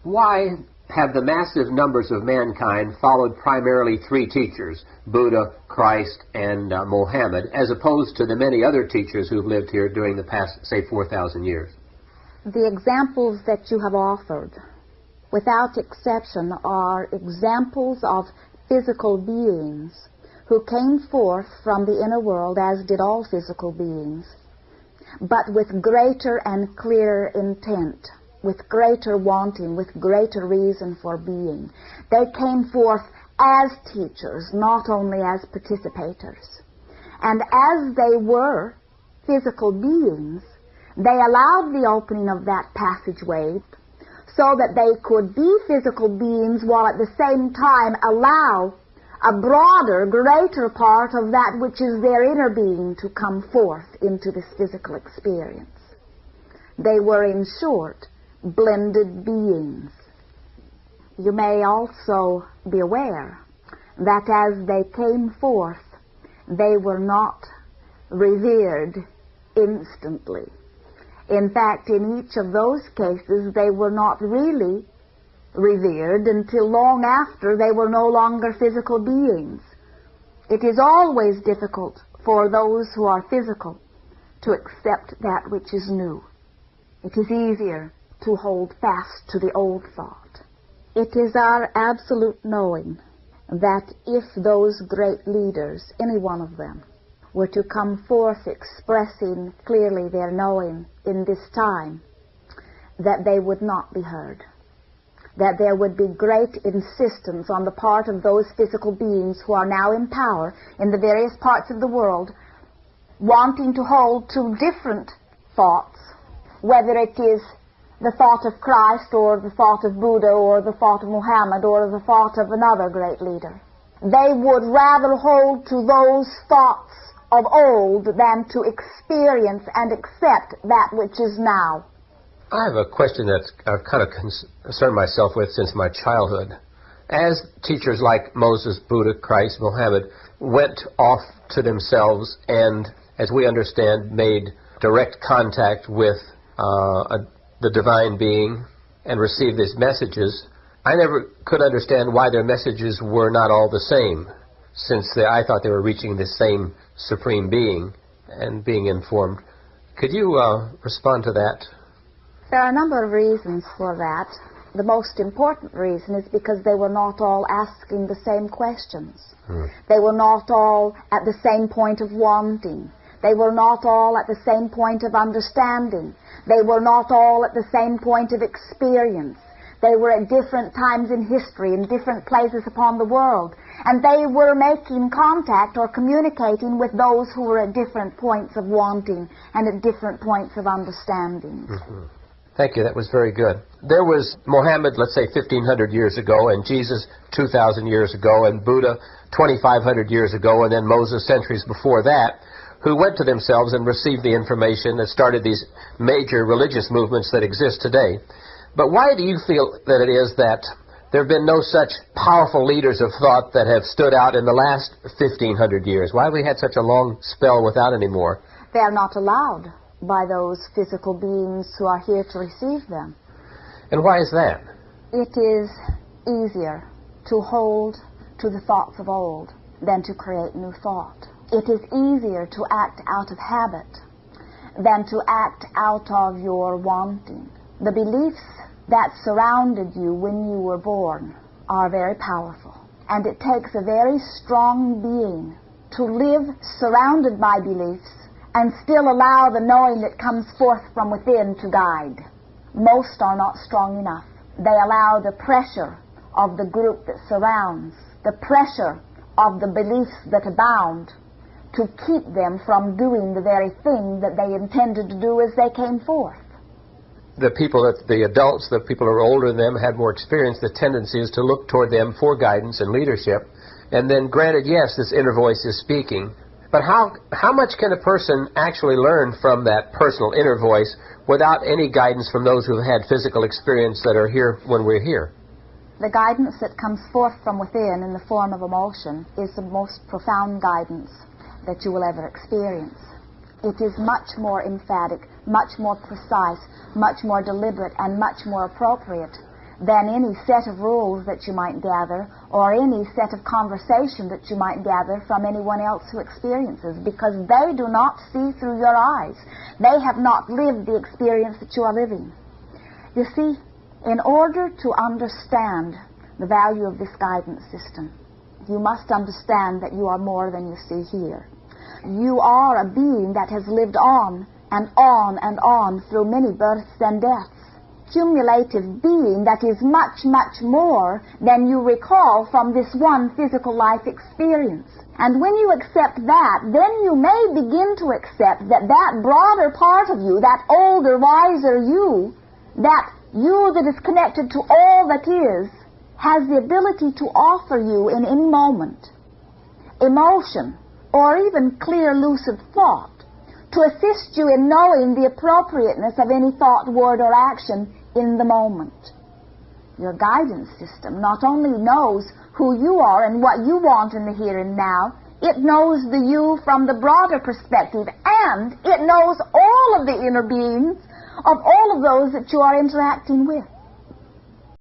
Why have the massive numbers of mankind followed primarily three teachers, Buddha, Christ, and Mohammed, as opposed to the many other teachers who've lived here during the past, say, 4,000 years? The examples that you have offered, without exception, are examples of physical beings who came forth from the inner world, as did all physical beings, but with greater and clearer intent, with greater wanting, with greater reason for being. They came forth as teachers, not only as participators. And as they were physical beings, they allowed the opening of that passageway so that they could be physical beings while at the same time allow a broader, greater part of that which is their inner being to come forth into this physical experience. They were, in short, blended beings. You may also be aware that as they came forth, they were not revered instantly. In fact, in each of those cases, they were not really revered until long after they were no longer physical beings. It is always difficult for those who are physical to accept that which is new. It is easier to hold fast to the old thought. It is our absolute knowing that if those great leaders, any one of them, were to come forth expressing clearly their knowing in this time, that they would not be heard, that there would be great insistence on the part of those physical beings who are now in power in the various parts of the world, wanting to hold to different thoughts, whether it is the thought of Christ or the thought of Buddha or the thought of Mohammed or the thought of another great leader. They would rather hold to those thoughts of old than to experience and accept that which is now. I have a question that I've kind of concerned myself with since my childhood. As teachers like Moses, Buddha, Christ, Mohammed went off to themselves and, as we understand, made direct contact with the divine being and received these messages, I never could understand why their messages were not all the same, since I thought they were reaching the same supreme being and being informed. Could you respond to that? There are a number of reasons for that. The most important reason is because they were not all asking the same questions. They were not all at the same point of wanting. They were not all at the same point of understanding. They were not all at the same point of experience. They were at different times in history, in different places upon the world. And they were making contact or communicating with those who were at different points of wanting and at different points of understanding. Thank you. That was very good. There was Mohammed, let's say, 1,500 years ago, and Jesus 2,000 years ago, and Buddha 2,500 years ago, and then Moses centuries before that, who went to themselves and received the information that started these major religious movements that exist today. But why do you feel that it is that there have been no such powerful leaders of thought that have stood out in the last 1,500 years? Why have we had such a long spell without any more? They are not allowed by those physical beings who are here to receive them. And why is that? It is easier to hold to the thoughts of old than to create new thought. It is easier to act out of habit than to act out of your wanting. The beliefs that surrounded you when you were born are very powerful. And it takes a very strong being to live surrounded by beliefs and still allow the knowing that comes forth from within to guide. Most are not strong enough. They allow the pressure of the group that surrounds, the pressure of the beliefs that abound, to keep them from doing the very thing that they intended to do as they came forth. The people, the adults, the people who are older than them, had more experience. The tendency is to look toward them for guidance and leadership. And then, granted, yes, this inner voice is speaking. But how much can a person actually learn from that personal inner voice without any guidance from those who have had physical experience that are here when we're here? The guidance that comes forth from within in the form of emotion is the most profound guidance that you will ever experience. It is much more emphatic, much more precise, much more deliberate, and much more appropriate than any set of rules that you might gather or any set of conversation that you might gather from anyone else who experiences, because they do not see through your eyes. They have not lived the experience that you are living. You see, in order to understand the value of this guidance system, you must understand that you are more than you see here. You are a being that has lived on and on and on through many births and deaths. Cumulative being that is much, much more than you recall from this one physical life experience. And when you accept that, then you may begin to accept that that broader part of you, that older, wiser you, that you that is connected to all that is, has the ability to offer you in any moment emotion or even clear, lucid thought to assist you in knowing the appropriateness of any thought, word, or action in the moment. Your guidance system not only knows who you are and what you want in the here and now, it knows the you from the broader perspective, and it knows all of the inner beings of all of those that you are interacting with.